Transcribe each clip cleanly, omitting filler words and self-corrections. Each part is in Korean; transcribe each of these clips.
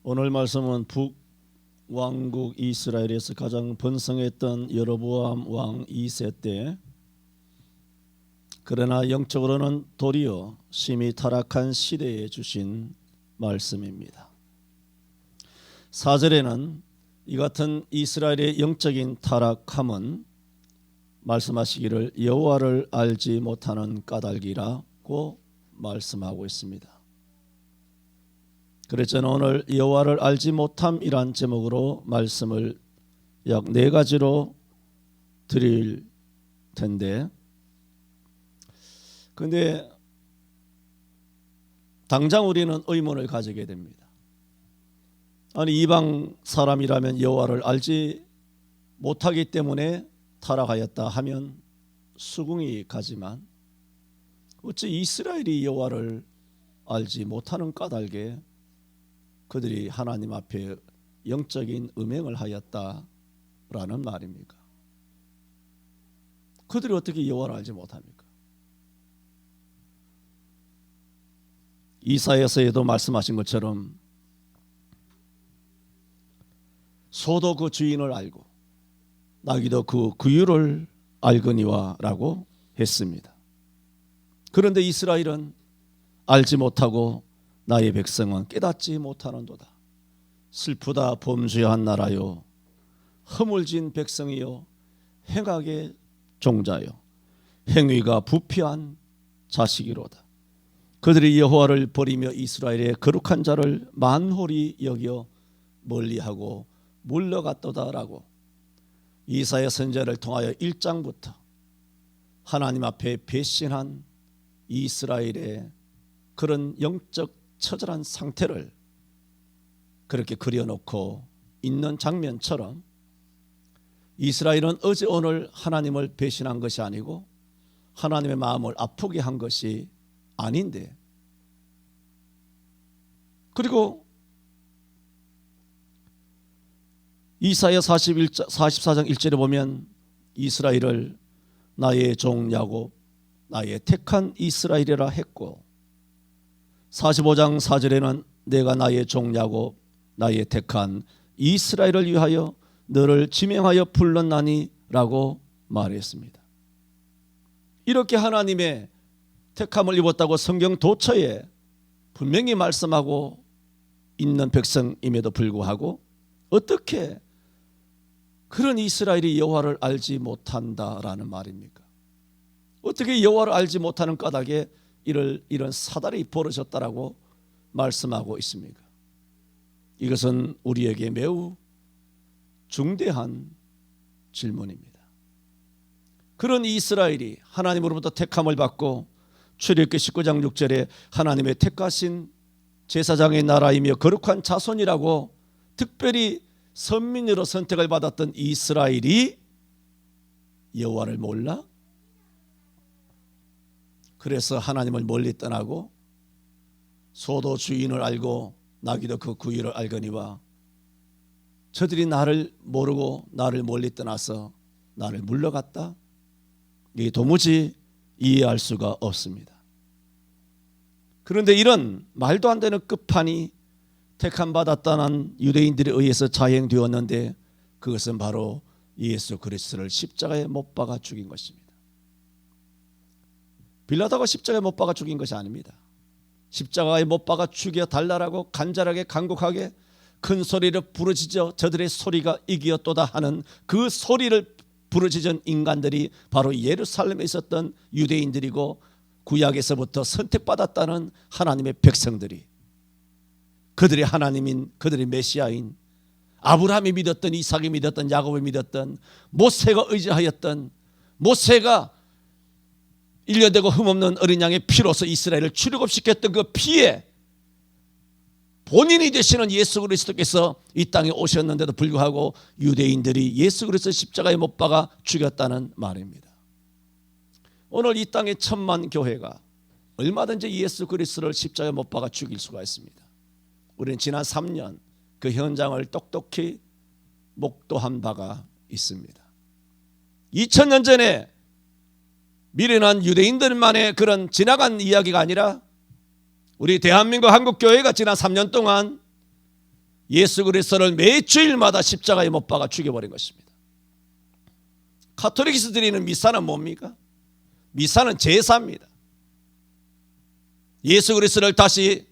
오늘 말씀은 북왕국 이스라엘에서 가장 번성했던 여로보암 왕 2세 때, 그러나 영적으로는 도리어 심히 타락한 시대에 주신 말씀입니다. 4절에는 이 같은 이스라엘의 영적인 타락함은 말씀하시기를 여호와를 알지 못하는 까닭이라고 말씀하고 있습니다. 그래서 저는 오늘 여호와를 알지 못함이란 제목으로 말씀을 약 4가지로 드릴 텐데, 그런데 당장 우리는 의문을 가지게 됩니다. 아니, 이방 사람이라면 여호와를 알지 못하기 때문에 타락하였다 하면 수긍이 가지만, 어찌 이스라엘이 여호와를 알지 못하는 까닭에 그들이 하나님 앞에 영적인 음행을 하였다라는 말입니까? 그들이 어떻게 여호와를 알지 못합니까? 이사야서에도 말씀하신 것처럼 소도 그 주인을 알고 나귀도 그 구유를 알거니와 라고 했습니다. 그런데 이스라엘은 알지 못하고 나의 백성은 깨닫지 못하는도다. 슬프다 범죄한 나라요, 허물진 백성이요, 행악의 종자요, 행위가 부패한 자식이로다. 그들이 여호와를 버리며 이스라엘의 거룩한 자를 만홀히 여겨 멀리하고 물러갔도다라고 이사야 선지자를 통하여 1장부터 하나님 앞에 배신한 이스라엘의 그런 영적 처절한 상태를 그렇게 그려놓고 있는 장면처럼, 이스라엘은 어제 오늘 하나님을 배신한 것이 아니고 하나님의 마음을 아프게 한 것이 아닌데, 그리고 이사야 44장 1절에 보면 이스라엘을 나의 종 야곱, 나의 택한 이스라엘이라 했고, 45장 4절에는 내가 나의 종 야곱, 나의 택한 이스라엘을 위하여 너를 지명하여 불렀나니 라고 말했습니다. 이렇게 하나님의 택함을 입었다고 성경 도처에 분명히 말씀하고 있는 백성임에도 불구하고 어떻게 그런 이스라엘이 여호와를 알지 못한다라는 말입니까? 어떻게 여호와를 알지 못하는 까닭에 이런 사달이 벌어졌다라고 말씀하고 있습니까? 이것은 우리에게 매우 중대한 질문입니다. 그런 이스라엘이 하나님으로부터 택함을 받고 출애굽기 19장 6절에 하나님의 택하신 제사장의 나라이며 거룩한 자손이라고 특별히 선민으로 선택을 받았던 이스라엘이 여호와를 몰라? 그래서 하나님을 멀리 떠나고 소도 주인을 알고 나귀도 그 구유를 알거니와 저들이 나를 모르고 나를 멀리 떠나서 나를 물러갔다? 이게 도무지 이해할 수가 없습니다. 그런데 이런 말도 안 되는 끝판이 택함 받았다는 유대인들에 의해서 자행되었는데, 그것은 바로 예수 그리스도를 십자가에 못 박아 죽인 것입니다. 빌라도가 십자가에 못 박아 죽인 것이 아닙니다. 십자가에 못 박아 죽여 달라라고 간절하게 간곡하게 큰 소리를 부르짖어 저들의 소리가 이기었도다 하는 그 소리를 부르짖은 인간들이 바로 예루살렘에 있었던 유대인들이고, 구약에서부터 선택받았다는 하나님의 백성들이, 그들이 하나님인, 그들이 메시아인, 아브라함이 믿었던, 이삭이 믿었던, 야곱이 믿었던, 모세가 의지하였던, 모세가 1년되고 흠없는 어린 양의 피로서 이스라엘을 출애굽시켰던 그 피에 본인이 되시는 예수 그리스도께서 이 땅에 오셨는데도 불구하고 유대인들이 예수 그리스도 십자가에 못 박아 죽였다는 말입니다. 오늘 이 땅의 1000만 교회가 얼마든지 예수 그리스도를 십자가에 못 박아 죽일 수가 있습니다. 우리는 지난 3년 그 현장을 똑똑히 목도한 바가 있습니다. 2000년 전에 미련한 유대인들만의 그런 지나간 이야기가 아니라 우리 대한민국 한국교회가 지난 3년 동안 예수 그리스도를 매주일마다 십자가에 못 박아 죽여버린 것입니다. 가톨릭에서 드리는 미사는 뭡니까? 미사는 제사입니다. 예수 그리스도를 다시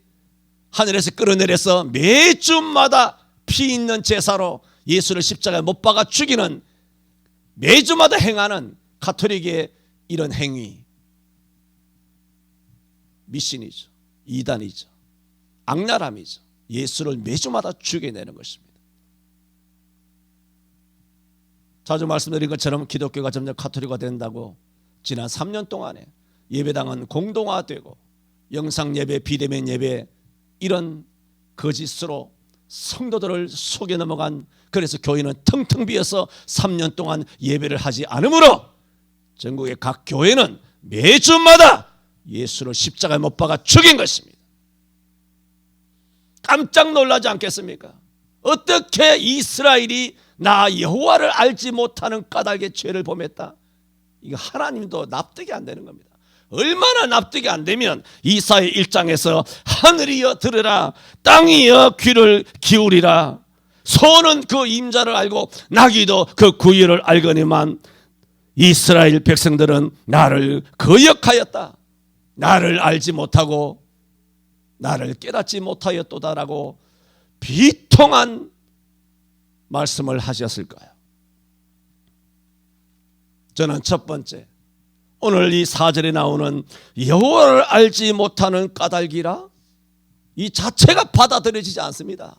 하늘에서 끌어내려서 매주마다 피 있는 제사로 예수를 십자가에 못 박아 죽이는, 매주마다 행하는 가톨릭의 이런 행위, 미신이죠. 이단이죠. 악랄함이죠. 예수를 매주마다 죽여내는 것입니다. 자주 말씀드린 것처럼 기독교가 점점 가톨릭화 된다고 지난 3년 동안에 예배당은 공동화되고 영상 예배, 비대면 예배, 이런 거짓으로 성도들을 속여 넘어간, 그래서 교회는 텅텅 비어서 3년 동안 예배를 하지 않으므로 전국의 각 교회는 매주마다 예수를 십자가에 못 박아 죽인 것입니다. 깜짝 놀라지 않겠습니까? 어떻게 이스라엘이 나 여호와를 알지 못하는 까닭의 죄를 범했다? 이거 하나님도 납득이 안 되는 겁니다. 얼마나 납득이 안 되면 이사야 1장에서 하늘이여 들으라, 땅이여 귀를 기울이라, 소는 그 임자를 알고 나귀도 그 구유를 알거니만 이스라엘 백성들은 나를 거역하였다. 나를 알지 못하고 나를 깨닫지 못하였도다라고 비통한 말씀을 하셨을까요? 저는 첫 번째, 오늘 이 4절에 나오는 여호와를 알지 못하는 까닭이라, 이 자체가 받아들여지지 않습니다.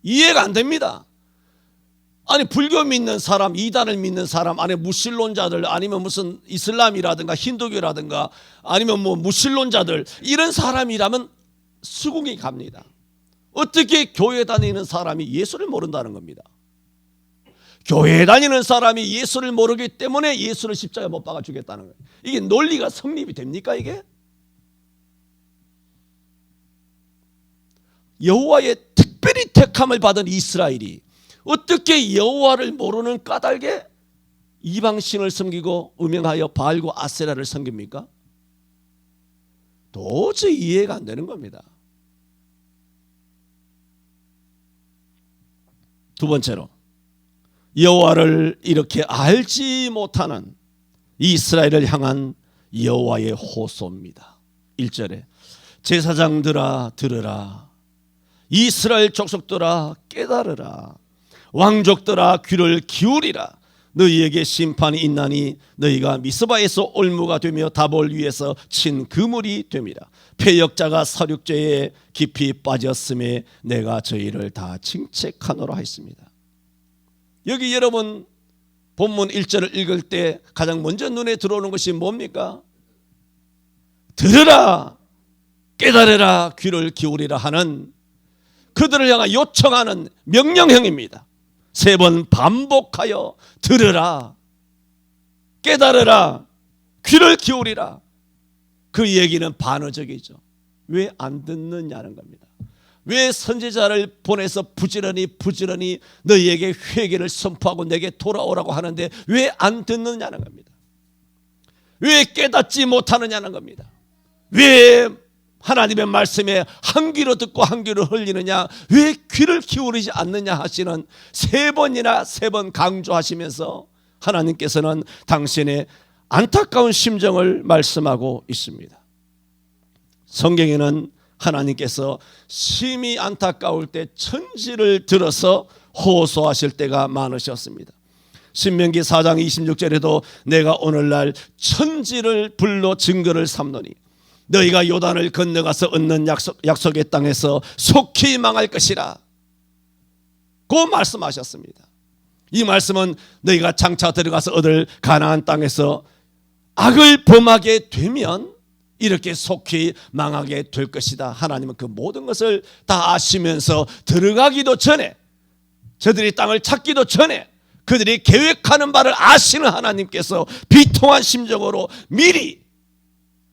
이해가 안 됩니다. 아니, 불교 믿는 사람, 이단을 믿는 사람, 아니 무신론자들, 아니면 무슨 이슬람이라든가 힌두교라든가 아니면 뭐 무신론자들, 이런 사람이라면 수긍이 갑니다. 어떻게 교회 다니는 사람이 예수를 모른다는 겁니다. 교회 다니는 사람이 예수를 모르기 때문에 예수를 십자가에 못 박아 주겠다는 거예요. 이게 논리가 성립이 됩니까 이게? 여호와의 특별히 택함을 받은 이스라엘이 어떻게 여호와를 모르는 까닭에 이방신을 섬기고 음행하여 바알과 아세라를 섬깁니까? 도저히 이해가 안 되는 겁니다. 두 번째로, 여호와를 이렇게 알지 못하는 이스라엘을 향한 여호와의 호소입니다. 1절에 제사장들아 들으라, 이스라엘 족속들아 깨달으라, 왕족들아 귀를 기울이라. 너희에게 심판이 있나니 너희가 미스바에서 올무가 되며 다볼 위에서 친 그물이 됨이라. 패역자가 살육죄에 깊이 빠졌음에 내가 저희를 다 징책하노라 했습니다. 여기 여러분 본문 1절을 읽을 때 가장 먼저 눈에 들어오는 것이 뭡니까? 들으라, 깨달으라, 귀를 기울이라 하는, 그들을 향해 요청하는 명령형입니다. 3번 반복하여 들으라, 깨달으라, 귀를 기울이라. 그 얘기는 반어적이죠. 왜 안 듣느냐는 겁니다. 왜 선지자를 보내서 부지런히 너희에게 회개를 선포하고 내게 돌아오라고 하는데 왜 안 듣느냐는 겁니다. 왜 깨닫지 못하느냐는 겁니다. 왜 하나님의 말씀에 한 귀로 듣고 한 귀로 흘리느냐, 왜 귀를 기울이지 않느냐 하시는 3번 강조하시면서 하나님께서는 당신의 안타까운 심정을 말씀하고 있습니다. 성경에는 하나님께서 심히 안타까울 때 천지를 들어서 호소하실 때가 많으셨습니다. 신명기 4장 26절에도 내가 오늘날 천지를 불러 증거를 삼노니 너희가 요단을 건너가서 얻는 약속의 땅에서 속히 망할 것이라 고 말씀하셨습니다. 이 말씀은 너희가 장차 들어가서 얻을 가나안 땅에서 악을 범하게 되면 이렇게 속히 망하게 될 것이다. 하나님은 그 모든 것을 다 아시면서 들어가기도 전에, 저들이 땅을 찾기도 전에 그들이 계획하는 바를 아시는 하나님께서 비통한 심정으로 미리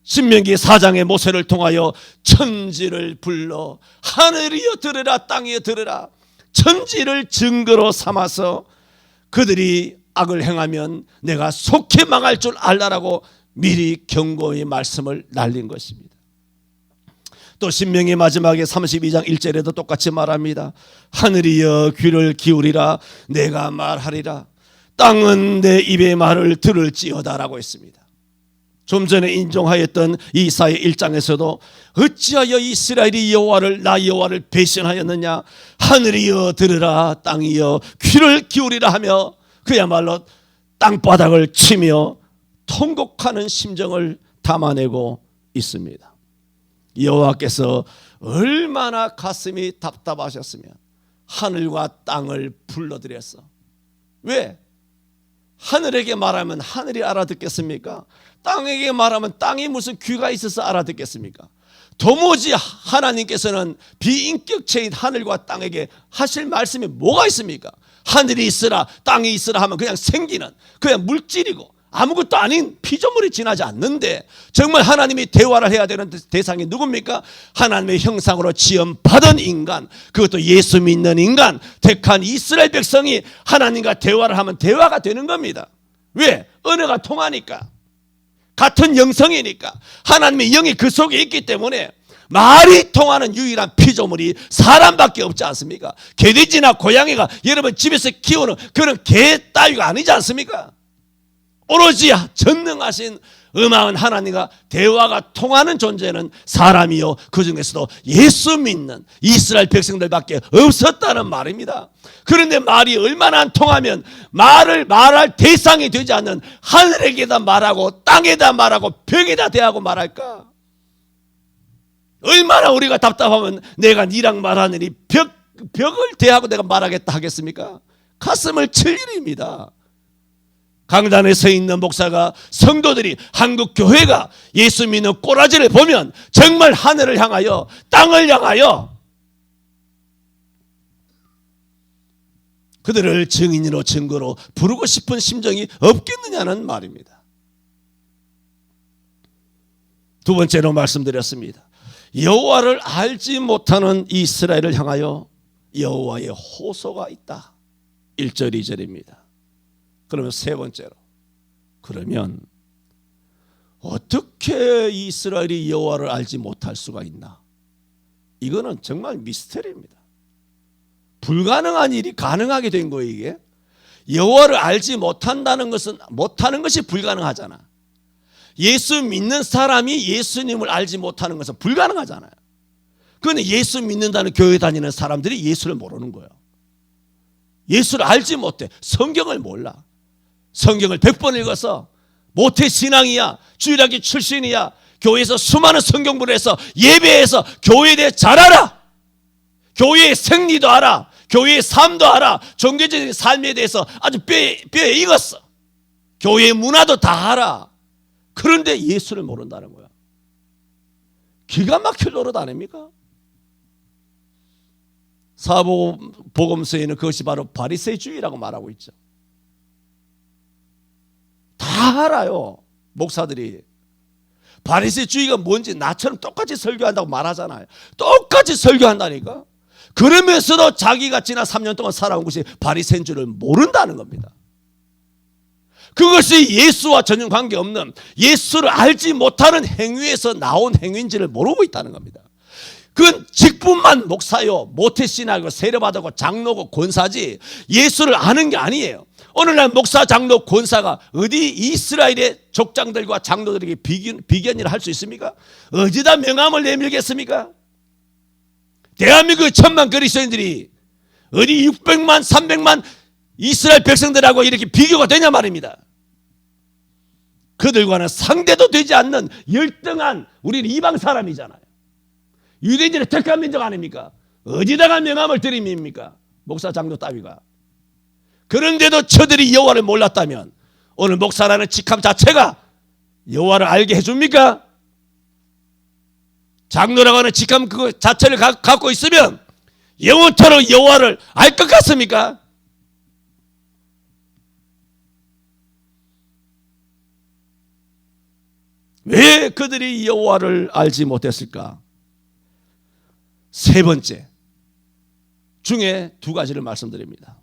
신명기 4장의 모세를 통하여 천지를 불러 하늘이여 들으라, 땅이여 들으라, 천지를 증거로 삼아서 그들이 악을 행하면 내가 속히 망할 줄 알라라고 미리 경고의 말씀을 날린 것입니다. 또 신명기 마지막에 32장 1절에도 똑같이 말합니다. 하늘이여 귀를 기울이라 내가 말하리라 땅은 내 입의 말을 들을지어다라고 했습니다. 좀 전에 인용하였던 이사야 1장에서도 어찌하여 이스라엘이 여호와를 나 여호와를 배신하였느냐 하늘이여 들으라 땅이여 귀를 기울이라 하며 그야말로 땅바닥을 치며 통곡하는 심정을 담아내고 있습니다. 여호와께서 얼마나 가슴이 답답하셨으면 하늘과 땅을 불러들였어. 왜? 하늘에게 말하면 하늘이 알아듣겠습니까? 땅에게 말하면 땅이 무슨 귀가 있어서 알아듣겠습니까? 도무지 하나님께서는 비인격체인 하늘과 땅에게 하실 말씀이 뭐가 있습니까? 하늘이 있으라 땅이 있으라 하면 그냥 생기는 그냥 물질이고 아무것도 아닌 피조물이 지나지 않는데 정말 하나님이 대화를 해야 되는 대상이 누굽니까? 하나님의 형상으로 지음받은 인간, 그것도 예수 믿는 인간, 택한 이스라엘 백성이 하나님과 대화를 하면 대화가 되는 겁니다. 왜? 언어가 통하니까, 같은 영성이니까, 하나님의 영이 그 속에 있기 때문에 말이 통하는 유일한 피조물이 사람밖에 없지 않습니까? 개돼지나 고양이가 여러분 집에서 키우는 그런 개 따위가 아니지 않습니까? 오로지 전능하신 음악은 하나님과 대화가 통하는 존재는 사람이요 그 중에서도 예수 믿는 이스라엘 백성들밖에 없었다는 말입니다. 그런데 말이 얼마나 안 통하면 말을 말할 대상이 되지 않는 하늘에게다 말하고 땅에다 말하고 벽에다 대하고 말할까? 얼마나 우리가 답답하면 내가 니랑 말하느니 벽을 대하고 내가 말하겠다 하겠습니까? 가슴을 칠 일입니다. 강단에 서 있는 목사가 성도들이 한국 교회가 예수 믿는 꼬라지를 보면 정말 하늘을 향하여 땅을 향하여 그들을 증인으로 증거로 부르고 싶은 심정이 없겠느냐는 말입니다. 두 번째로 말씀드렸습니다. 여호와를 알지 못하는 이스라엘을 향하여 여호와의 호소가 있다. 1절 2절입니다. 그러면 세 번째로, 그러면 어떻게 이스라엘이 여호와를 알지 못할 수가 있나? 이거는 정말 미스터리입니다. 불가능한 일이 가능하게 된 거예요. 이게 여호와를 알지 못한다는 것은 못하는 것이 불가능하잖아. 예수 믿는 사람이 예수님을 알지 못하는 것은 불가능하잖아요. 그런데 예수 믿는다는 교회 다니는 사람들이 예수를 모르는 거예요. 예수를 알지 못해. 성경을 몰라. 성경을 100번 읽어서 모태 신앙이야, 주일학교 출신이야, 교회에서 수많은 성경부를 해서 예배해서 교회에 대해 잘 알아. 교회의 생리도 알아. 교회의 삶도 알아. 종교적인 삶에 대해서 아주 뼈에 익었어. 교회의 문화도 다 알아. 그런데 예수를 모른다는 거야. 기가 막힐 노릇 아닙니까? 사복음서에는 그것이 바로 바리새주의라고 말하고 있죠. 다 알아요. 목사들이 바리새주의가 뭔지 나처럼 똑같이 설교한다고 말하잖아요. 똑같이 설교한다니까. 그러면서도 자기가 지난 3년 동안 살아온 것이 바리새인 줄을 모른다는 겁니다. 그것이 예수와 전혀 관계없는, 예수를 알지 못하는 행위에서 나온 행위인지를 모르고 있다는 겁니다. 그건 직분만 목사요, 모태신학이고 세례받았고 장로고 권사지 예수를 아는 게 아니에요. 오늘날 목사, 장로, 권사가 어디 이스라엘의 족장들과 장로들에게 비견이라 할 수 있습니까? 어디다 명함을 내밀겠습니까? 대한민국의 1000만 그리스도인들이 어디 600만, 300만 이스라엘 백성들하고 이렇게 비교가 되냐 말입니다. 그들과는 상대도 되지 않는 열등한 우리는 이방 사람이잖아요. 유대인들의 택한 민족 아닙니까? 어디다가 명함을 드립니까? 목사, 장로 따위가. 그런데도 저들이 여호와를 몰랐다면 오늘 목사라는 직함 자체가 여호와를 알게 해줍니까? 장로라고 하는 직함 그 자체를 갖고 있으면 영원토록 여호와를 알 것 같습니까? 왜 그들이 여호와를 알지 못했을까? 세 번째 중에 두 가지를 말씀드립니다.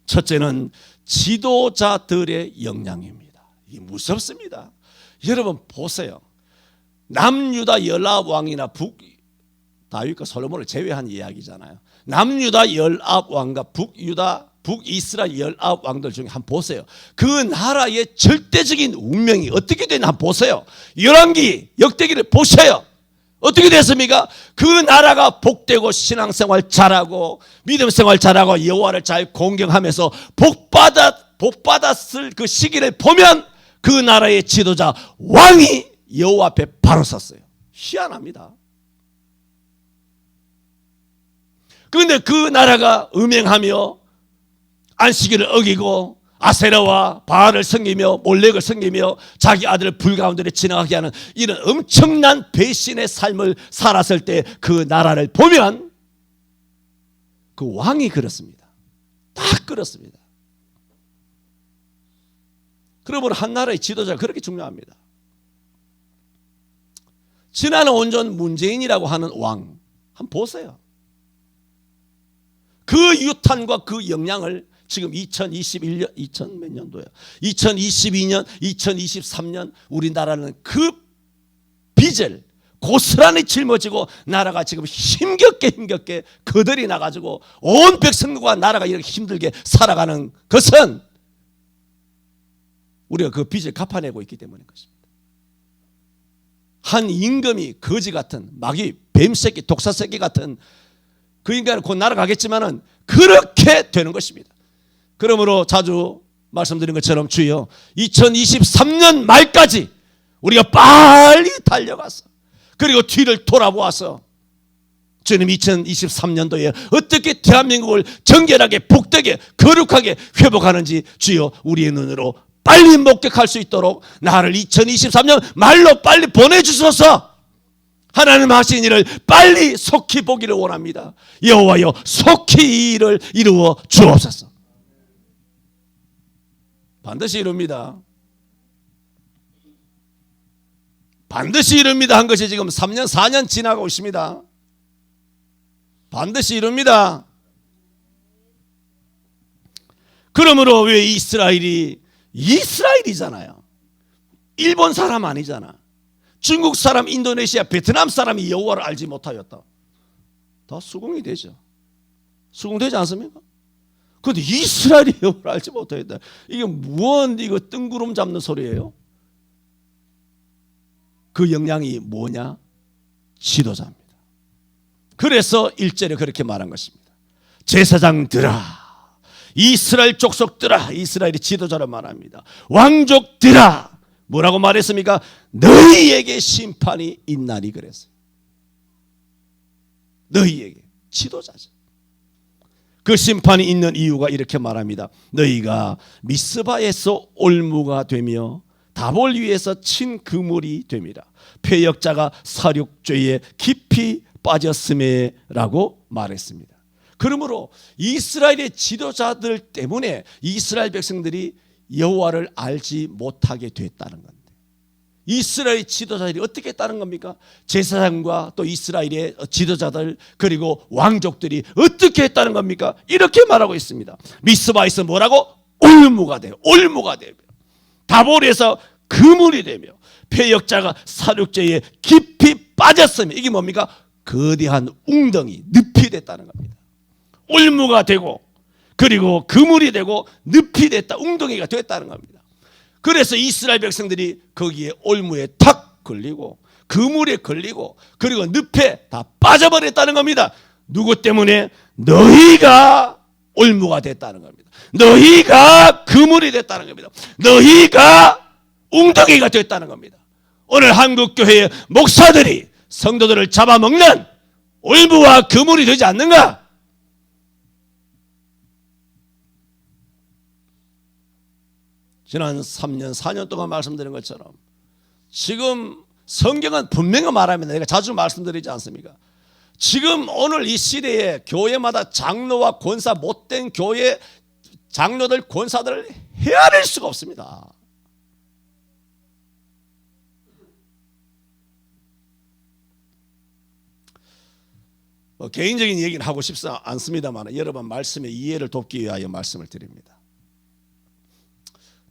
첫째는 지도자들의 영향입니다. 이 무섭습니다. 여러분 보세요. 남유다 열라 왕이나 다윗과 솔로몬을 제외한 이야기잖아요. 남유다 19왕과 북이스라엘 19왕들 중에 한번 보세요. 그 나라의 절대적인 운명이 어떻게 되나 한번 보세요. 열왕기 역대기를 보세요. 어떻게 됐습니까? 그 나라가 복되고 신앙생활 잘하고 믿음생활 잘하고 여호와를 잘 공경하면서 복받았을 그 시기를 보면 그 나라의 지도자 왕이 여호와 앞에 바로 섰어요. 희한합니다. 그런데 그 나라가 음행하며 안식일을 어기고 아세라와 바알을 섬기며 몰렉을 섬기며 자기 아들을 불 가운데 지나가게 하는 이런 엄청난 배신의 삶을 살았을 때 그 나라를 보면 그 왕이 그렇습니다. 딱 그렇습니다. 그러므로 한 나라의 지도자가 그렇게 중요합니다. 지난 온전 문재인이라고 하는 왕 한번 보세요. 그 유탄과 그 영향을 지금 2021년, 2000 몇 년도야? 2022년, 2023년 우리나라는 그 빚을 고스란히 짊어지고 나라가 지금 힘겹게 거들이 나가지고 온 백성과 나라가 이렇게 힘들게 살아가는 것은 우리가 그 빚을 갚아내고 있기 때문인 것입니다. 한 임금이 거지 같은 마귀, 뱀새끼, 독사새끼 같은 그 인간은 곧 날아가겠지만은 그렇게 되는 것입니다. 그러므로 자주 말씀드린 것처럼 주여 2023년 말까지 우리가 빨리 달려가서 그리고 뒤를 돌아보아서 주님 2023년도에 어떻게 대한민국을 정결하게 복되게 거룩하게 회복하는지 주여 우리의 눈으로 빨리 목격할 수 있도록 나를 2023년 말로 빨리 보내주소서. 하나님 하신 일을 빨리 속히 보기를 원합니다. 여호와여 속히 이 일을 이루어 주옵소서. 반드시 이룹니다. 반드시 이룹니다 한 것이 지금 3년 4년 지나고 있습니다. 반드시 이룹니다. 그러므로 왜 이스라엘이잖아요. 일본 사람 아니잖아. 중국 사람, 인도네시아, 베트남 사람이 여호와를 알지 못하였다. 다 수긍이 되죠. 수긍되지 않습니까? 그런데 이스라엘이 여호와를 알지 못하였다. 이게 무언 이거 뜬구름 잡는 소리예요? 그 영향이 뭐냐? 지도자입니다. 그래서 1절에 그렇게 말한 것입니다. 제사장들아, 이스라엘 족속들아, 이스라엘의 지도자를 말합니다. 왕족들아, 뭐라고 말했습니까? 너희에게 심판이 있나니 그랬어요. 너희에게, 지도자죠. 그 심판이 있는 이유가 이렇게 말합니다. 너희가 미스바에서 올무가 되며 다볼 위에서 친 그물이 됨이라. 패역자가 사륙죄에 깊이 빠졌음에라고 말했습니다. 그러므로 이스라엘의 지도자들 때문에 이스라엘 백성들이 여호와를 알지 못하게 됐다는 건데, 이스라엘 지도자들이 어떻게 했다는 겁니까? 제사장과 또 이스라엘의 지도자들 그리고 왕족들이 어떻게 했다는 겁니까? 이렇게 말하고 있습니다. 미스바에서 뭐라고? 올무가 돼요. 올무가 되며 다볼에서 그물이 되며 패역자가 사륙죄에 깊이 빠졌으며, 이게 뭡니까? 거대한 웅덩이, 늪이 됐다는 겁니다. 올무가 되고 그리고 그물이 되고 늪이 됐다, 웅덩이가 됐다는 겁니다. 그래서 이스라엘 백성들이 거기에 올무에 탁 걸리고 그물에 걸리고 그리고 늪에 다 빠져버렸다는 겁니다. 누구 때문에? 너희가 올무가 됐다는 겁니다. 너희가 그물이 됐다는 겁니다. 너희가 웅덩이가 됐다는 겁니다. 오늘 한국교회의 목사들이 성도들을 잡아먹는 올무와 그물이 되지 않는가? 지난 3년 4년 동안 말씀드린 것처럼 지금 성경은 분명히 말합니다. 내가 자주 말씀드리지 않습니까? 지금 오늘 이 시대에 교회마다 장로와 권사, 못된 교회 장로들, 권사들을 헤아릴 수가 없습니다. 개인적인 얘기는 하고 싶지 않습니다만 여러분 말씀의 이해를 돕기 위하여 말씀을 드립니다.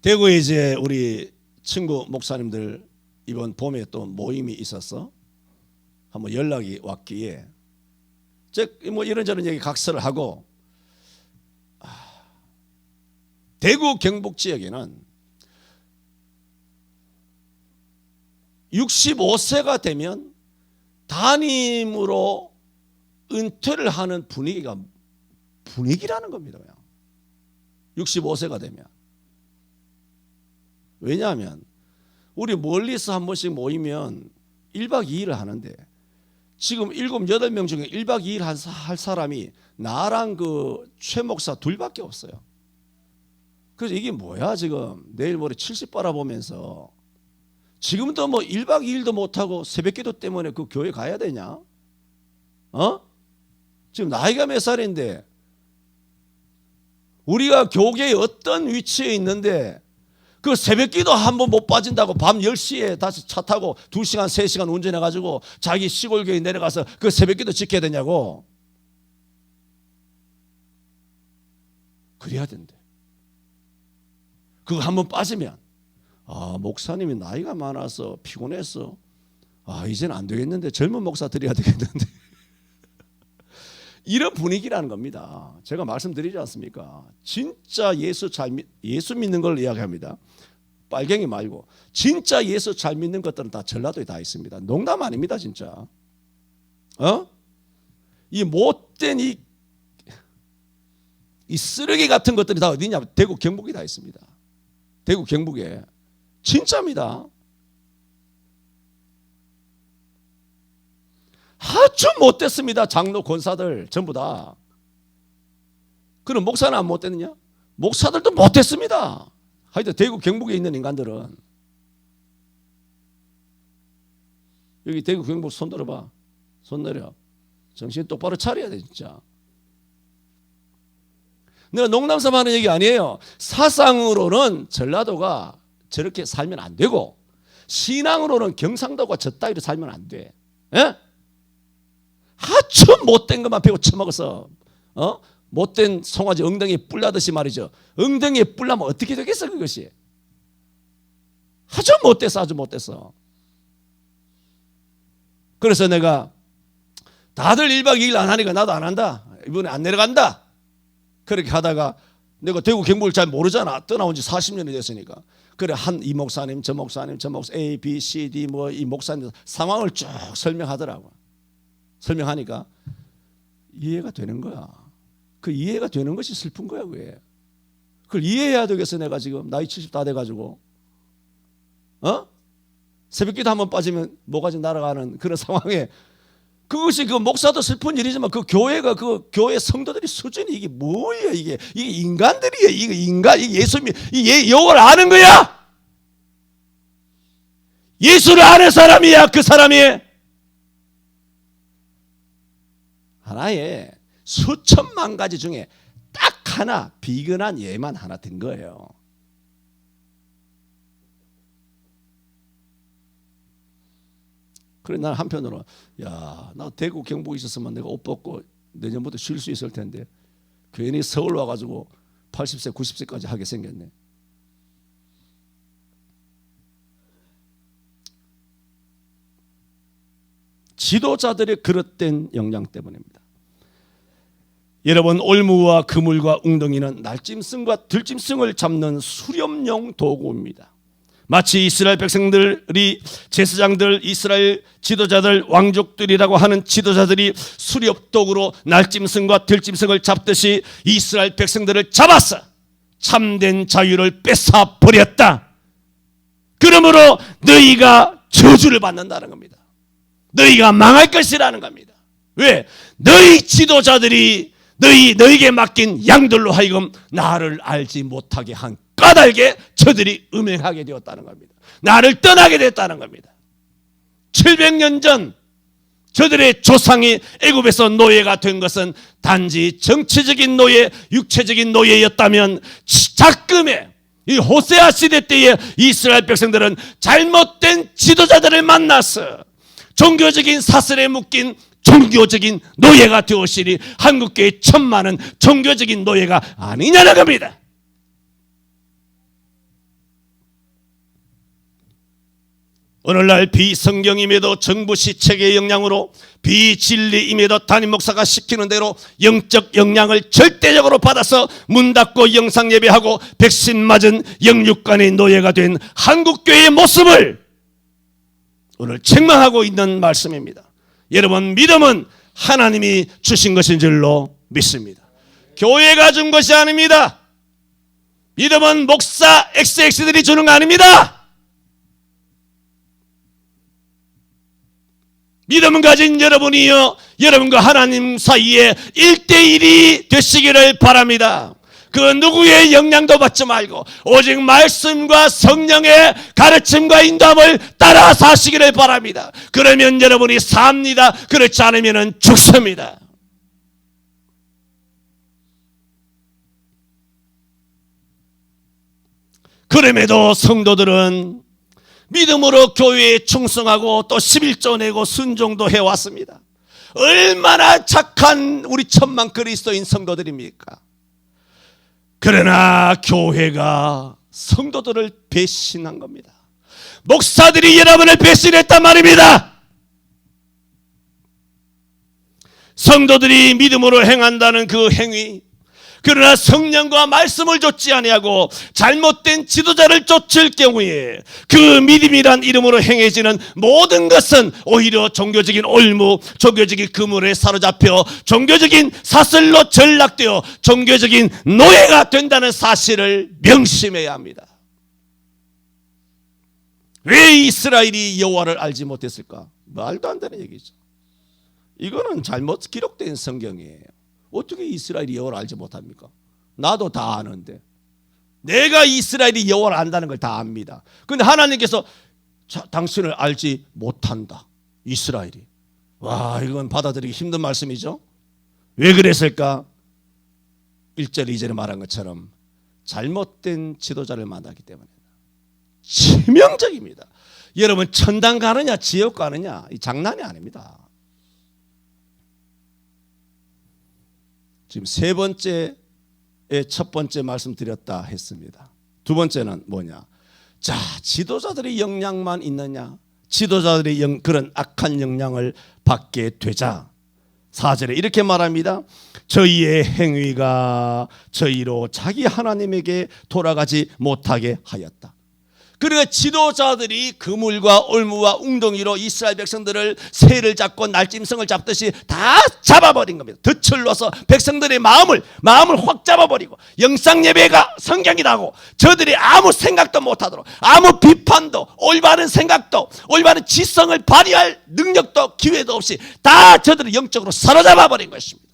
대구에 이제 우리 친구 목사님들 이번 봄에 또 모임이 있어서 한번 연락이 왔기에 뭐 이런저런 얘기 각설을 하고, 대구 경북 지역에는 65세가 되면 담임으로 은퇴를 하는 분위기라는 겁니다. 65세가 되면. 왜냐하면 우리 멀리서 한 번씩 모이면 1박 2일을 하는데, 지금 7, 8명 중에 1박 2일 할 사람이 나랑 그 최 목사 둘밖에 없어요. 그래서 이게 뭐야, 지금 내일 모레 70 바라보면서 지금도 뭐 1박 2일도 못하고 새벽기도 때문에 그 교회 가야 되냐? 지금 나이가 몇 살인데, 우리가 교계의 어떤 위치에 있는데 그 새벽기도 한 번 못 빠진다고 밤 10시에 다시 차 타고 2시간 3시간 운전해가지고 자기 시골 교회 내려가서 그 새벽기도 지켜야 되냐고. 그래야 된대. 그거 한 번 빠지면, 목사님이 나이가 많아서 피곤해서 이제는 안 되겠는데, 젊은 목사 드려야 되겠는데 이런 분위기라는 겁니다. 제가 말씀드리지 않습니까? 진짜 예수 믿는 걸 이야기합니다. 빨갱이 말고 진짜 예수 잘 믿는 것들은 다 전라도에 다 있습니다. 농담 아닙니다, 진짜. 이 못된 이 쓰레기 같은 것들이 다 어디냐? 대구 경북에 다 있습니다. 대구 경북에. 진짜입니다. 아주 못됐습니다. 장로 권사들 전부 다. 그럼 목사는 안 못됐느냐? 목사들도 못됐습니다. 하여튼 대구 경북에 있는 인간들은. 여기 대구 경북 손 들어봐. 손 내려. 정신 똑바로 차려야 돼, 진짜. 내가 농담삼아 하는 얘기 아니에요. 사상으로는 전라도가 저렇게 살면 안 되고, 신앙으로는 경상도가 저 따위로 살면 안 돼. 예? 아주 못된 것만 배고 처먹어서 못된 송아지 엉덩이에 뿔나듯이 말이죠. 엉덩이에 뿔나면 어떻게 되겠어, 그것이. 아주 못됐어, 아주 못됐어. 그래서 내가 다들 1박 2일 안 하니까 나도 안 한다. 이번에 안 내려간다. 그렇게 하다가 내가 대구 경북을 잘 모르잖아. 떠나온 지 40년이 됐으니까. 그래, 이 목사님, 저 목사님, 저 목사, A, B, C, D 뭐 이 목사님 상황을 쭉 설명하더라고. 설명하니까 이해가 되는 거야. 그 이해가 되는 것이 슬픈 거야, 그게. 그걸 이해해야 되겠어, 내가 지금 나이 70 다 돼가지고. 새벽기도 한번 빠지면 뭐가지 날아가는 그런 상황에, 그것이 그 목사도 슬픈 일이지만 그 교회가, 그 교회 성도들이 수준이 이게 뭐예요, 이게 인간들이에요. 이게 예수님, 여호와를 아는 거야. 예수를 아는 사람이야, 그 사람이. 하나의 수천만 가지 중에 딱 하나 비근한 예만 하나 든 거예요. 그래, 난 한편으로 나 대구 경북에 있었으면 내가 옷 벗고 내년부터 쉴 수 있을 텐데 괜히 서울 와가지고 80세 90세까지 하게 생겼네. 지도자들의 그릇된 역량 때문입니다. 여러분, 올무와 그물과 웅덩이는 날짐승과 들짐승을 잡는 수렴용 도구입니다. 마치 이스라엘 백성들이, 제사장들, 이스라엘 지도자들, 왕족들이라고 하는 지도자들이 수렵도구로 날짐승과 들짐승을 잡듯이 이스라엘 백성들을 잡아서 참된 자유를 뺏어 버렸다. 그러므로 너희가 저주를 받는다는 겁니다. 너희가 망할 것이라는 겁니다. 왜? 너희 지도자들이 너희에게 맡긴 양들로 하여금 나를 알지 못하게 한 까닭에 저들이 음행하게 되었다는 겁니다. 나를 떠나게 됐다는 겁니다. 700년 전 저들의 조상이 애굽에서 노예가 된 것은 단지 정치적인 노예, 육체적인 노예였다면, 작금에 이 호세아 시대 때에 이스라엘 백성들은 잘못된 지도자들을 만나서 종교적인 사슬에 묶인 종교적인 노예가 되었으니 한국교회 천만은 종교적인 노예가 아니냐는 겁니다. 오늘날 비성경임에도 정부 시책의 영향으로 비진리임에도 담임 목사가 시키는 대로 영적 영향을 절대적으로 받아서 문 닫고 영상 예배하고 백신 맞은 영육간의 노예가 된 한국교회의 모습을 오늘 책망하고 있는 말씀입니다. 여러분, 믿음은 하나님이 주신 것인 줄로 믿습니다. 교회가 준 것이 아닙니다. 믿음은 목사 XX들이 주는 거 아닙니다. 믿음을 가진 여러분이요, 여러분과 하나님 사이에 1대1이 되시기를 바랍니다. 그 누구의 영향도 받지 말고 오직 말씀과 성령의 가르침과 인도함을 따라 사시기를 바랍니다. 그러면 여러분이 삽니다. 그렇지 않으면 죽습니다. 그럼에도 성도들은 믿음으로 교회에 충성하고 또 11조 내고 순종도 해왔습니다. 얼마나 착한 우리 천만 그리스도인 성도들입니까? 그러나 교회가 성도들을 배신한 겁니다. 목사들이 여러분을 배신했단 말입니다. 성도들이 믿음으로 행한다는 그 행위, 그러나 성령과 말씀을 좇지 아니하고 잘못된 지도자를 쫓을 경우에 그 믿음이란 이름으로 행해지는 모든 것은 오히려 종교적인 올무, 종교적인 그물에 사로잡혀 종교적인 사슬로 전락되어 종교적인 노예가 된다는 사실을 명심해야 합니다. 왜 이스라엘이 여호와를 알지 못했을까? 말도 안 되는 얘기죠. 이거는 잘못 기록된 성경이에요. 어떻게 이스라엘이 여호와를 알지 못합니까? 나도 다 아는데. 내가 이스라엘이 여호와를 안다는 걸 다 압니다. 그런데 하나님께서 당신을 알지 못한다. 이스라엘이. 와, 이건 받아들이기 힘든 말씀이죠. 왜 그랬을까? 1절 2절에 말한 것처럼 잘못된 지도자를 만나기 때문에. 치명적입니다. 여러분, 천당 가느냐 지옥 가느냐 이 장난이 아닙니다. 지금 세 번째에 첫 번째 말씀드렸다 했습니다. 두 번째는 뭐냐? 자, 지도자들의 영향만 있느냐? 지도자들의 그런 악한 영향을 받게 되자 4절에 이렇게 말합니다. 저희의 행위가 저희로 자기 하나님에게 돌아가지 못하게 하였다. 그러니까 지도자들이 그물과 올무와 웅덩이로 이스라엘 백성들을 새를 잡고 날짐승을 잡듯이 다 잡아버린 겁니다. 덫을 놔서 백성들의 마음을 확 잡아버리고 영상 예배가 성경이라고 저들이 아무 생각도 못하도록 아무 비판도 올바른 생각도 올바른 지성을 발휘할 능력도 기회도 없이 다 저들을 영적으로 사로잡아버린 것입니다.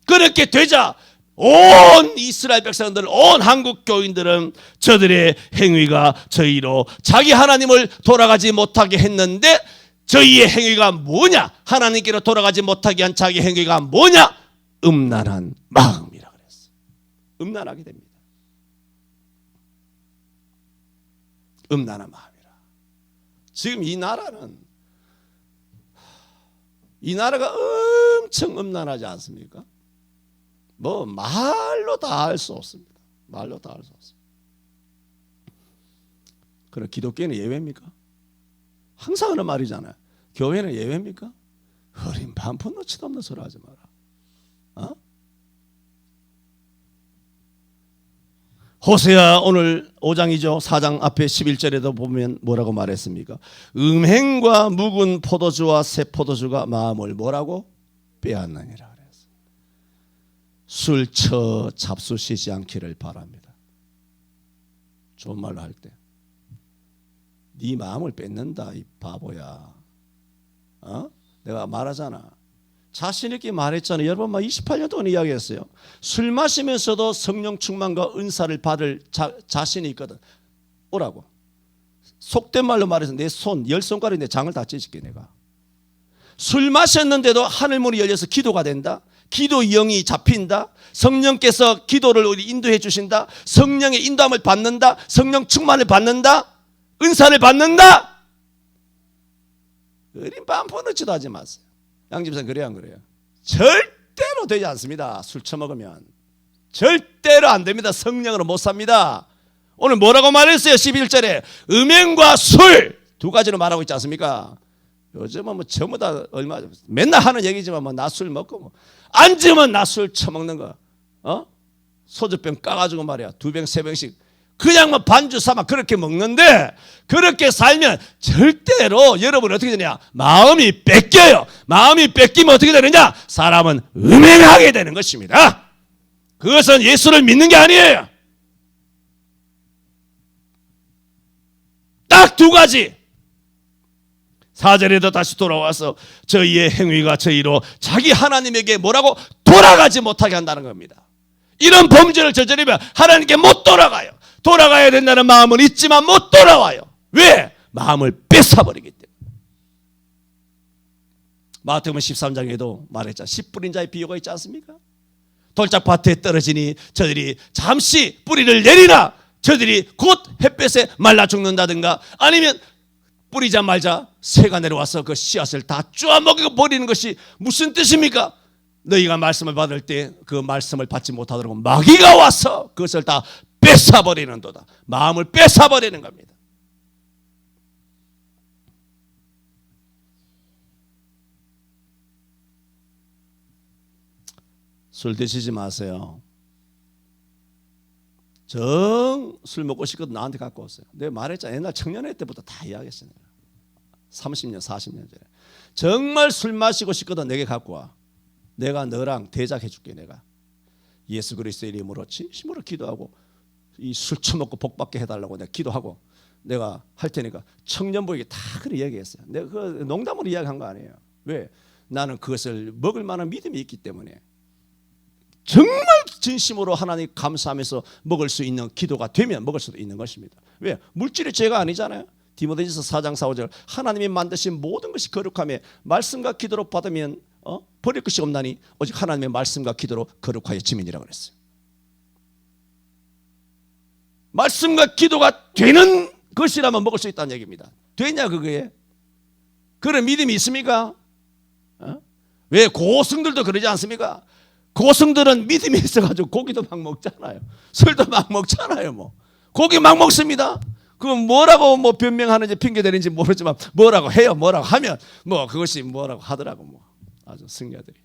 그렇게 되자 온 이스라엘 백성들, 온 한국 교인들은 저들의 행위가 저희로 자기 하나님을 돌아가지 못하게 했는데 저희의 행위가 뭐냐? 하나님께로 돌아가지 못하게 한 자기 행위가 뭐냐? 음란한 마음이라 그랬어요. 음란하게 됩니다. 음란한 마음이라. 지금 이 나라가 엄청 음란하지 않습니까? 뭐 말로 다 할 수 없습니다. 말로 다 할 수 없습니다. 그럼 기독교는 예외입니까? 항상 하는 말이잖아요. 교회는 예외입니까? 어린 반푼 넣지도 없는 소리 하지 마라. 호세아 오늘 5장이죠. 4장 앞에 11절에도 보면 뭐라고 말했습니까? 음행과 묵은 포도주와 새 포도주가 마음을 뭐라고? 빼앗느니라. 술, 처, 잡수시지 않기를 바랍니다. 좋은 말로 할 때 네 마음을 뺏는다 이 바보야. 내가 말하잖아. 자신 있게 말했잖아요. 여러분 28년 동안 이야기했어요. 술 마시면서도 성령 충만과 은사를 받을 자신이 있거든. 오라고. 속된 말로 말해서 내 손 10손가락에 내 장을 다 찢을게 내가. 술 마셨는데도 하늘문이 열려서 기도가 된다. 기도 영이 잡힌다. 성령께서 기도를 우리 인도해 주신다. 성령의 인도함을 받는다. 성령 충만을 받는다. 은사를 받는다. 어린 반푼어치도 하지 마세요. 양집사님 그래요 안 그래요? 절대로 되지 않습니다. 술 처먹으면 절대로 안 됩니다. 성령으로 못 삽니다. 오늘 뭐라고 말했어요? 11절에 음행과 술 두 가지로 말하고 있지 않습니까? 요즘은 뭐 전부 다 맨날 하는 얘기지만 뭐 낮술 먹고 뭐 앉으면 낮술 처먹는 거, 소주병 까가지고 말이야 2병 3병씩 그냥 뭐 반주 삼아 그렇게 먹는데, 그렇게 살면 절대로 여러분 어떻게 되냐? 마음이 뺏겨요. 마음이 뺏기면 어떻게 되느냐? 사람은 음행하게 되는 것입니다. 그것은 예수를 믿는 게 아니에요. 딱 두 가지. 4절에도 다시 돌아와서 저희의 행위가 저희로 자기 하나님에게 뭐라고? 돌아가지 못하게 한다는 겁니다. 이런 범죄를 저지르면 하나님께 못 돌아가요. 돌아가야 된다는 마음은 있지만 못 돌아와요. 왜? 마음을 뺏어버리기 때문에. 마태복음 13장에도 말했잖아요. 씨 뿌린 자의 비유가 있지 않습니까? 돌짝밭에 떨어지니 저들이 잠시 뿌리를 내리나 저들이 곧 햇볕에 말라 죽는다든가, 아니면 뿌리자 말자 새가 내려와서 그 씨앗을 다 쪼아먹어 버리는 것이 무슨 뜻입니까? 너희가 말씀을 받을 때 그 말씀을 받지 못하도록 마귀가 와서 그것을 다 뺏어버리는도다. 마음을 뺏어버리는 겁니다. 술 드시지 마세요. 정 술 먹고 싶거든 나한테 갖고 오세요. 내가 말했잖아. 옛날 청년회 때부터 다 이야기했어요. 30년 40년 전에 정말 술 마시고 싶거든 내게 갖고 와. 내가 너랑 대작해 줄게. 내가 예수 그리스도의 이름으로 진심으로 기도하고 이 술 처먹고 복 받게 해달라고 내가 기도하고 내가 할 테니까. 청년부에게 다 그렇게 얘기했어요. 내가 그 농담으로 이야기한 거 아니에요. 왜? 나는 그것을 먹을 만한 믿음이 있기 때문에 정말 진심으로 하나님 감사하면서 먹을 수 있는 기도가 되면 먹을 수도 있는 것입니다. 왜? 물질이 죄가 아니잖아요. 디모데전서 4장 4, 5절 하나님이 만드신 모든 것이 거룩하며 말씀과 기도로 받으면 버릴 것이 없나니 오직 하나님의 말씀과 기도로 거룩하여 지민이라고 그랬어요. 말씀과 기도가 되는 것이라면 먹을 수 있다는 얘기입니다. 되냐 그거에? 그런 믿음이 있습니까? 왜 고승들도 그러지 않습니까? 고승들은 믿음이 있어가지고 고기도 막 먹잖아요. 술도 막 먹잖아요. 뭐 고기 막 먹습니다. 그럼 뭐라고 뭐 변명하는지 핑계대는지 모르지만 뭐라고 해요. 뭐라고 하면 뭐 그것이 뭐라고 하더라고. 뭐 아주 승려들이.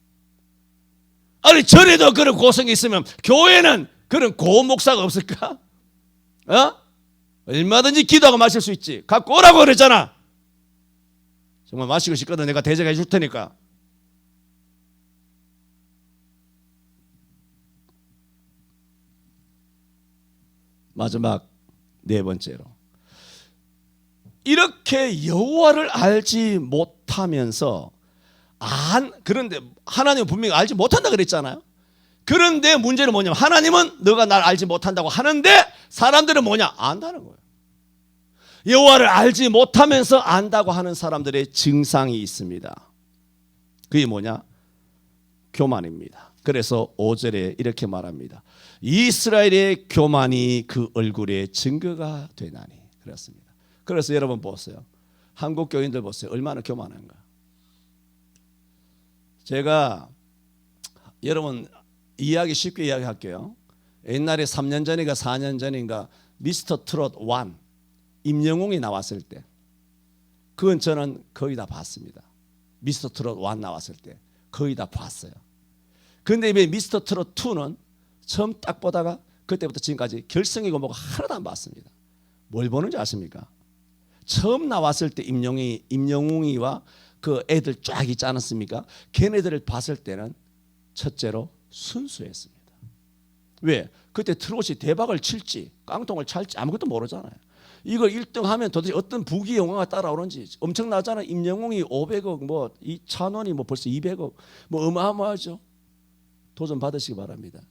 아니 절에도 그런 고성이 있으면 교회는 그런 고목사가 없을까? 얼마든지 기도하고 마실 수 있지. 갖고 오라고 그랬잖아. 정말 마시고 싶거든 내가 대접해 줄 테니까. 마지막 네 번째로, 이렇게 여호와를 알지 못하면서 그런데 하나님은 분명히 알지 못한다 그랬잖아요. 그런데 문제는 뭐냐면 하나님은 너가 날 알지 못한다고 하는데 사람들은 뭐냐? 안다는 거예요. 여호와를 알지 못하면서 안다고 하는 사람들의 증상이 있습니다. 그게 뭐냐? 교만입니다. 그래서 5절에 이렇게 말합니다. 이스라엘의 교만이 그 얼굴의 증거가 되나니. 그렇습니다. 그래서 여러분 보세요. 한국 교인들 보세요. 얼마나 교만한가. 제가 여러분 이야기 쉽게 이야기할게요. 옛날에 3년 전인가 4년 전인가 미스터 트롯 1 임영웅이 나왔을 때 그건 저는 거의 다 봤습니다. 미스터 트롯 1 나왔을 때 거의 다 봤어요. 그런데 왜 미스터 트롯 2는 처음 딱 보다가 그때부터 지금까지 결승이고 뭐가 하나도 안 봤습니다. 뭘 보는지 아십니까? 처음 나왔을 때 임영웅이와 그 애들 쫙 있지 않았습니까? 걔네들을 봤을 때는 첫째로 순수했습니다. 왜? 그때 트롯이 대박을 칠지 깡통을 찰지 아무것도 모르잖아요. 이걸 1등하면 도대체 어떤 부귀 영화가 따라오는지 엄청나잖아요. 임영웅이 500억, 뭐 이찬원이 뭐 벌써 200억, 뭐 어마어마하죠. 도전 받으시기 바랍니다.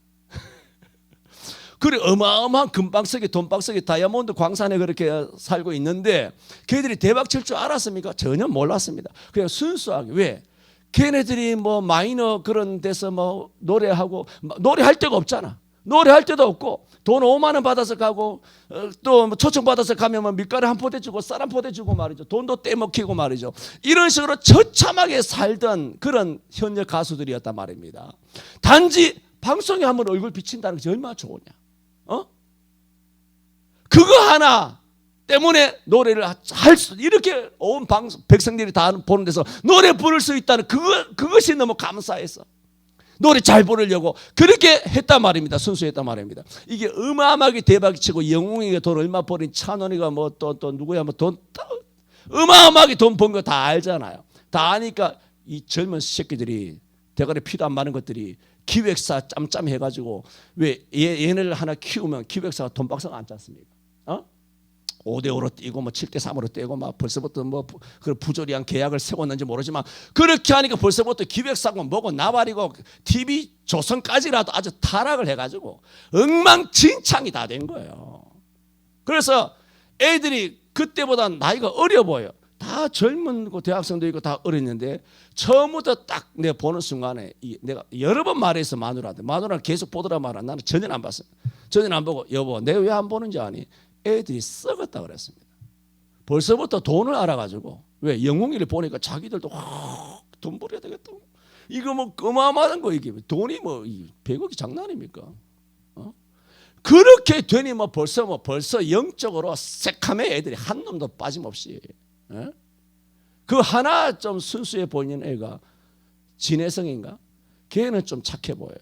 그래 어마어마한 금방석에 돈방석에 다이아몬드 광산에 그렇게 살고 있는데 걔들이 대박 칠 줄 알았습니까? 전혀 몰랐습니다. 그냥 순수하게. 왜? 걔네들이 뭐 마이너 그런 데서 뭐 노래하고 노래할 데가 없잖아. 노래할 데도 없고 돈 5만 원 받아서 가고 또 초청 받아서 가면 뭐 밀가루 한 포대 주고 쌀 한 포대 주고 말이죠. 돈도 떼먹히고 말이죠. 이런 식으로 처참하게 살던 그런 현역 가수들이었단 말입니다. 단지 방송에 한번 얼굴 비친다는 것이 얼마나 좋으냐. 그거 하나 때문에 노래를 할 수, 이렇게 온 백성들이 다 보는 데서 노래 부를 수 있다는 그것이 너무 감사해서 노래 잘 부르려고 그렇게 했단 말입니다. 순수했단 말입니다. 이게 어마어마하게 대박치고 영웅에게 돈 얼마 버린 찬원이가 뭐 또 누구야 뭐 돈 어마어마하게 돈 번 거 다 알잖아요. 다 아니까 이 젊은 새끼들이 대가리 피도 안 마는 것들이 기획사 짬짬 해가지고 왜 얘네를 하나 키우면 기획사가 돈박스가 안 짰습니까? 5대5로 뛰고 뭐 7대3으로 뛰고 막 벌써부터 뭐 그런 부조리한 계약을 세웠는지 모르지만 그렇게 하니까 벌써부터 기획사고 뭐고 나발이고 TV 조선까지라도 아주 타락을 해가지고 엉망진창이 다 된 거예요. 그래서 애들이 그때보다 나이가 어려 보여. 다 젊은 대학생도 있고 다 어렸는데 처음부터 딱 내가 보는 순간에 내가 여러 번 말해서 마누라를 계속 보더라 말아. 나는 전혀 안 봤어요. 전혀 안 보고 여보 내가 왜 안 보는지 아니? 애들이 썩었다 그랬습니다. 벌써부터 돈을 알아가지고 왜 영웅이를 보니까 자기들도 돈 벌어야 되겠다. 이거 뭐 어마어마한 거 이게 돈이 뭐 100억이 장난입니까? 그렇게 되니 뭐 벌써 영적으로 새카매 애들이 한 놈도 빠짐없이 그 하나 좀 순수해 보이는 애가 진혜성인가? 걔는 좀 착해 보여요.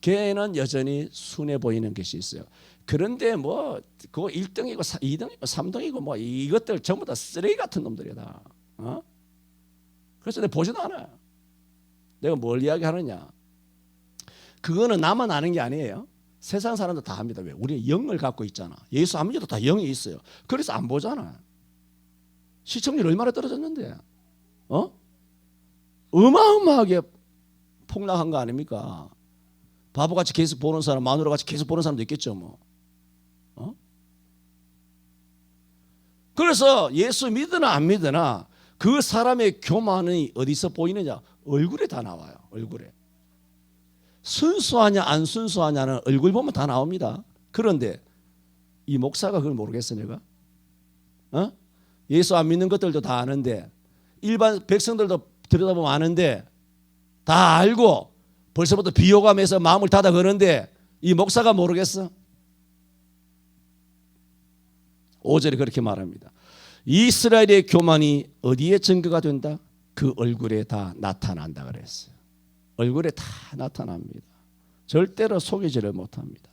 걔는 여전히 순해 보이는 것이 있어요. 그런데 뭐 그거 1등이고 2등이고 3등이고 뭐 이것들 전부 다 쓰레기 같은 놈들이다. 그래서 내가 보지도 않아요. 내가 뭘 이야기하느냐? 그거는 나만 아는 게 아니에요. 세상 사람들 다 합니다. 왜? 우리 영을 갖고 있잖아. 예수 안 믿어도 다 영이 있어요. 그래서 안 보잖아. 시청률 얼마나 떨어졌는데? 어마어마하게 폭락한 거 아닙니까? 바보같이 계속 보는 사람, 마누라같이 계속 보는 사람도 있겠죠 뭐. 그래서 예수 믿으나 안 믿으나 그 사람의 교만이 어디서 보이느냐? 얼굴에 다 나와요. 얼굴에. 순수하냐 안 순수하냐는 얼굴 보면 다 나옵니다. 그런데 이 목사가 그걸 모르겠어 내가? 예수 안 믿는 것들도 다 아는데 일반 백성들도 들여다보면 아는데 다 알고 벌써부터 비호감해서 마음을 닫아 그러는데 이 목사가 모르겠어? 5절에 그렇게 말합니다. 이스라엘의 교만이 어디에 증거가 된다? 그 얼굴에 다 나타난다 그랬어요. 얼굴에 다 나타납니다. 절대로 속이지를 못합니다.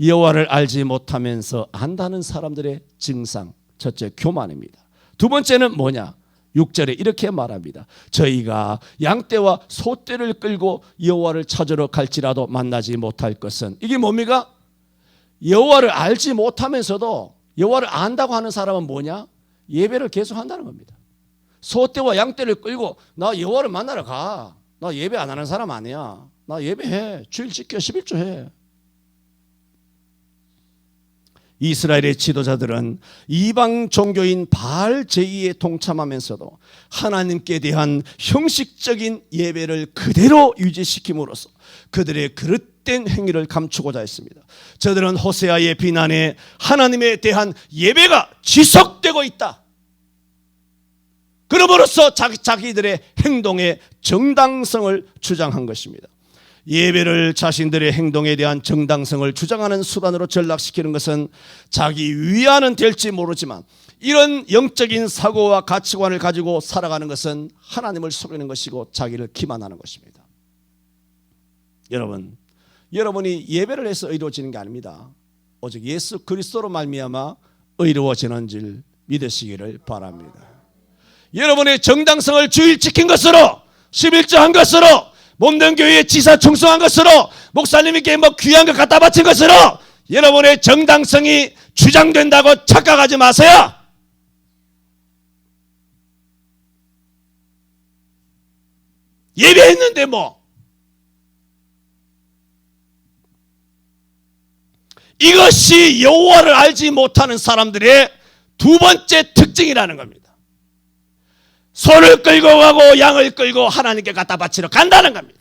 여호와를 알지 못하면서 안다는 사람들의 증상, 첫째 교만입니다. 두 번째는 뭐냐? 6절에 이렇게 말합니다. 저희가 양떼와 소떼를 끌고 여호와를 찾으러 갈지라도 만나지 못할 것은, 이게 뭡니까? 여호와를 알지 못하면서도 여호와를 안다고 하는 사람은 뭐냐? 예배를 계속 한다는 겁니다. 소떼와 양떼를 끌고 나 여호와를 만나러 가. 나 예배 안 하는 사람 아니야. 나 예배해. 주일 지켜. 11조 해. 이스라엘의 지도자들은 이방 종교인 바알 제의에 동참하면서도 하나님께 대한 형식적인 예배를 그대로 유지시킴으로써 그들의 그릇된 행위를 감추고자 했습니다. 저들은 호세아의 비난에 하나님에 대한 예배가 지속되고 있다. 그러므로써 자기들의 행동의 정당성을 주장한 것입니다. 예배를 자신들의 행동에 대한 정당성을 주장하는 수단으로 전락시키는 것은 자기 위안은 될지 모르지만 이런 영적인 사고와 가치관을 가지고 살아가는 것은 하나님을 속이는 것이고 자기를 기만하는 것입니다. 여러분이 예배를 해서 의로워지는 게 아닙니다. 오직 예수 그리스도로 말미암아 의로워지는 줄 믿으시기를 바랍니다. 여러분의 정당성을 주일 지킨 것으로, 11조 한 것으로, 몸된 교회에 지사 충성한 것으로, 목사님께 뭐 귀한 것 갖다 바친 것으로 여러분의 정당성이 주장된다고 착각하지 마세요. 예배했는데 뭐. 이것이 여호와를 알지 못하는 사람들의 두 번째 특징이라는 겁니다. 소를 끌고 가고 양을 끌고 하나님께 갖다 바치러 간다는 겁니다.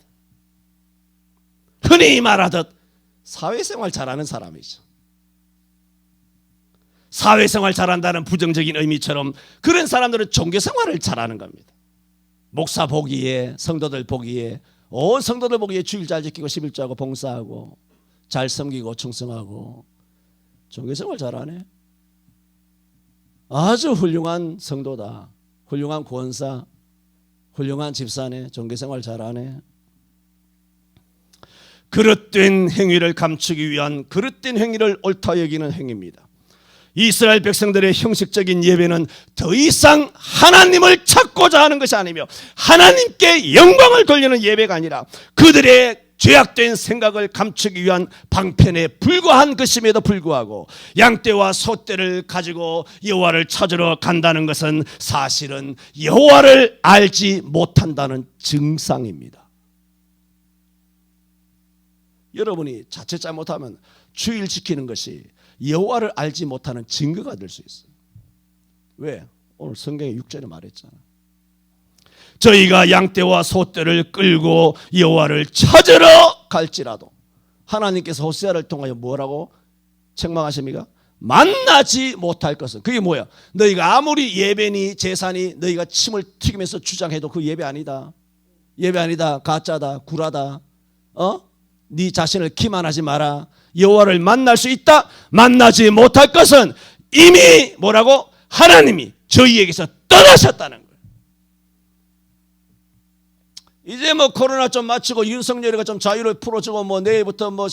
흔히 말하듯 사회생활 잘하는 사람이죠. 사회생활 잘한다는 부정적인 의미처럼 그런 사람들은 종교생활을 잘하는 겁니다. 목사 보기에, 성도들 보기에, 온 성도들 보기에 주일 잘 지키고 11조하고 봉사하고 잘 섬기고 충성하고 종교생활 잘하네. 아주 훌륭한 성도다, 훌륭한 구원사, 훌륭한 집사네, 종교생활 잘하네. 그릇된 행위를 감추기 위한 그릇된 행위를 옳다 여기는 행위입니다. 이스라엘 백성들의 형식적인 예배는 더 이상 하나님을 찾고자 하는 것이 아니며 하나님께 영광을 돌리는 예배가 아니라 그들의 죄악된 생각을 감추기 위한 방편에 불과한 것임에도 불구하고 양떼와 소떼를 가지고 여호와를 찾으러 간다는 것은 사실은 여호와를 알지 못한다는 증상입니다. 여러분이 자칫 잘못하면 주일 지키는 것이 여호와를 알지 못하는 증거가 될 수 있어요. 왜? 오늘 성경에 6절에 말했잖아. 저희가 양떼와 소떼를 끌고 여호와를 찾으러 갈지라도, 하나님께서 호세아를 통하여 뭐라고 책망하십니까? 만나지 못할 것은. 그게 뭐야? 너희가 아무리 예배니 제사니 너희가 침을 튀기면서 주장해도 그 예배 아니다, 예배 아니다, 가짜다, 구라다, 네 자신을 기만하지 마라. 여호와를 만날 수 있다. 만나지 못할 것은 이미 뭐라고? 하나님이 저희에게서 떠나셨다는 거예요. 이제 뭐 코로나 좀 마치고 윤석열이가 좀 자유를 풀어주고 뭐 내일부터 뭐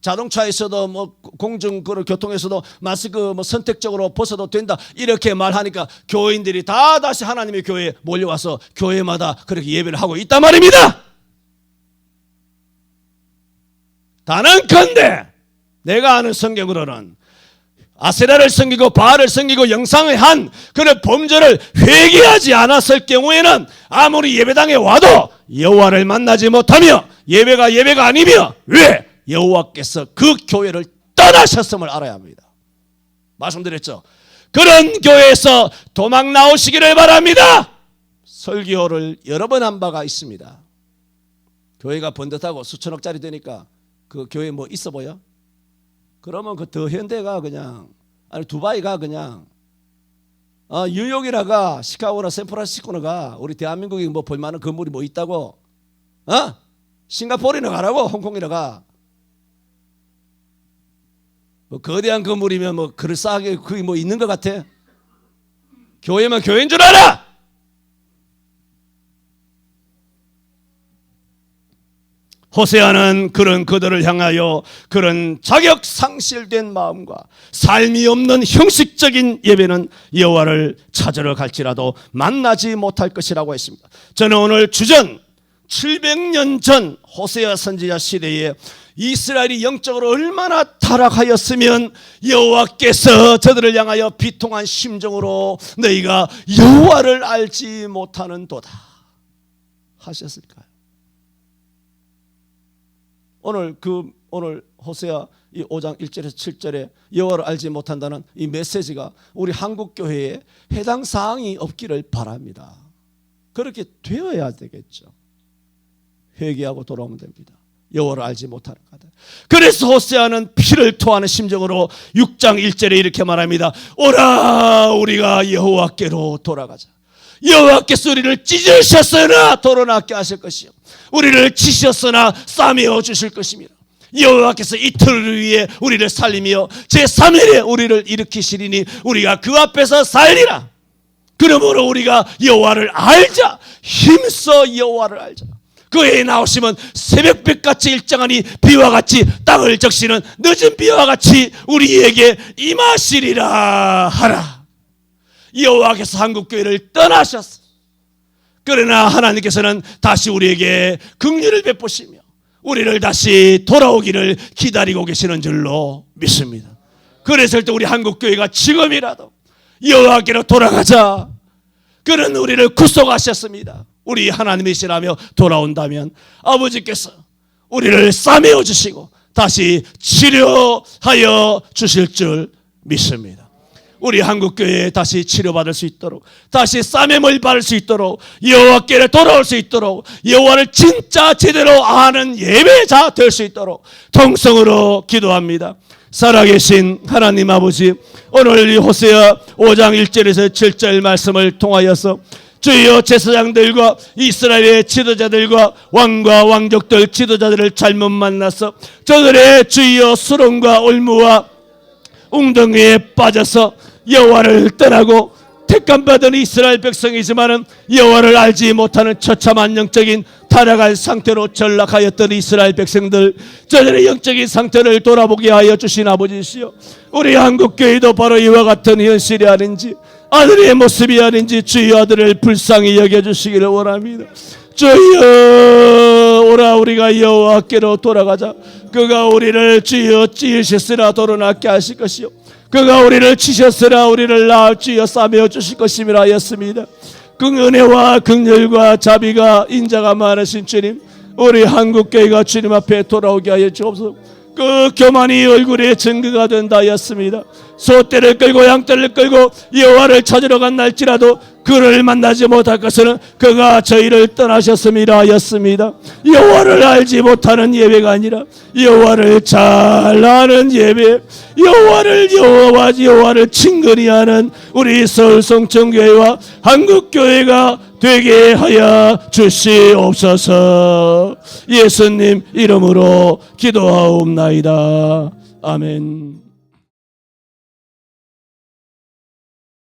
자동차에서도 뭐 공중교통에서도 마스크 뭐 선택적으로 벗어도 된다 이렇게 말하니까 교인들이 다 다시 하나님의 교회에 몰려와서 교회마다 그렇게 예배를 하고 있단 말입니다. 단언컨대 내가 아는 성경으로는 아세라를 섬기고 바알을 섬기고 영상을 한 그런 범죄를 회개하지 않았을 경우에는 아무리 예배당에 와도 여호와를 만나지 못하며 예배가 아니며, 왜? 여호와께서 그 교회를 떠나셨음을 알아야 합니다. 말씀드렸죠. 그런 교회에서 도망 나오시기를 바랍니다. 설교를 여러 번 한 바가 있습니다. 교회가 번듯하고 수천억짜리 되니까 그 교회 뭐 있어 보여? 그러면 그 더 현대가 그냥, 아니 두바이가 그냥, 뉴욕이라가 시카고나 샌프란시스코나가 우리 대한민국이 뭐 볼만한 건물이 뭐 있다고? 싱가포르나 가라고, 홍콩이라가. 뭐 거대한 건물이면 뭐 그럴싸하게 그게 뭐 있는 것 같아? 교회만 교회인 줄 알아! 호세아는 그런 그들을 향하여 그런 자격 상실된 마음과 삶이 없는 형식적인 예배는 여호와를 찾으러 갈지라도 만나지 못할 것이라고 했습니다. 저는 오늘 주전 700년 전 호세아 선지자 시대에 이스라엘이 영적으로 얼마나 타락하였으면 여호와께서 저들을 향하여 비통한 심정으로 너희가 여호와를 알지 못하는도다 하셨을까요? 오늘 호세아 이 5장 1절에서 7절에 여호와를 알지 못한다는 이 메시지가 우리 한국 교회에 해당 사항이 없기를 바랍니다. 그렇게 되어야 되겠죠. 회개하고 돌아오면 됩니다. 여호와를 알지 못하는 까닭. 그래서 호세아는 피를 토하는 심정으로 6장 1절에 이렇게 말합니다. 오라 우리가 여호와께로 돌아가자. 여호와께서 우리를 찢으셨으나 도로나게 하실 것이요 우리를 치셨으나 싸매어 주실 것입니다. 여호와께서 이틀을 위해 우리를 살리며 제3일에 우리를 일으키시리니 우리가 그 앞에서 살리라. 그러므로 우리가 여호와를 알자. 힘써 여호와를 알자. 그 해에 나오시면 새벽빛같이 일정하니 비와 같이 땅을 적시는 늦은 비와 같이 우리에게 임하시리라 하라. 여호와께서 한국교회를 떠나셨어. 그러나 하나님께서는 다시 우리에게 긍휼을 베푸시며 우리를 다시 돌아오기를 기다리고 계시는 줄로 믿습니다. 그랬을 때 우리 한국교회가 지금이라도 여호와께로 돌아가자. 그는 우리를 구속하셨습니다. 우리 하나님이시라며 돌아온다면 아버지께서 우리를 싸매어 주시고 다시 치료하여 주실 줄 믿습니다. 우리 한국교회에 다시 치료받을 수 있도록, 다시 싸매을 받을 수 있도록, 여호와께로 돌아올 수 있도록, 여호와를 진짜 제대로 아는 예배자 될 수 있도록 통성으로 기도합니다. 살아계신 하나님 아버지, 오늘 이 호세아 5장 1절에서 7절 말씀을 통하여서 주여 제사장들과 이스라엘의 지도자들과 왕과 왕족들 지도자들을 잘못 만나서 저들의 주여 수렁과 올무와 웅덩이에 빠져서 여호와를 떠나고 택감받은 이스라엘 백성이지만은 여호와를 알지 못하는 처참한 영적인 타락한 상태로 전락하였던 이스라엘 백성들, 저들의 영적인 상태를 돌아보게 하여 주신 아버지시여, 우리 한국교회도 바로 이와 같은 현실이 아닌지, 아들의 모습이 아닌지 주여 아들을 불쌍히 여겨주시기를 원합니다. 주여, 오라 우리가 여호와께로 돌아가자. 그가 우리를 주여 찌으셨으나 도로낫게 하실 것이요, 그가 우리를 치셨으나 우리를 주여 싸매어 주실 것임이라 하였습니다. 그 은혜와 긍휼과 자비가 인자가 많으신 주님, 우리 한국교회가 주님 앞에 돌아오게 하여 주옵소서. 그 교만이 얼굴에 증거가 된다 하였습니다. 소떼를 끌고 양떼를 끌고 여호와를 찾으러 간 날지라도 그를 만나지 못할 것은 그가 저희를 떠나셨음이라 하였습니다. 여호와를 알지 못하는 예배가 아니라 여호와를 잘 아는 예배, 여호와를 친근히 하는 우리 서울성천교회와 한국교회가 되게 하여 주시옵소서. 예수님 이름으로 기도하옵나이다. 아멘.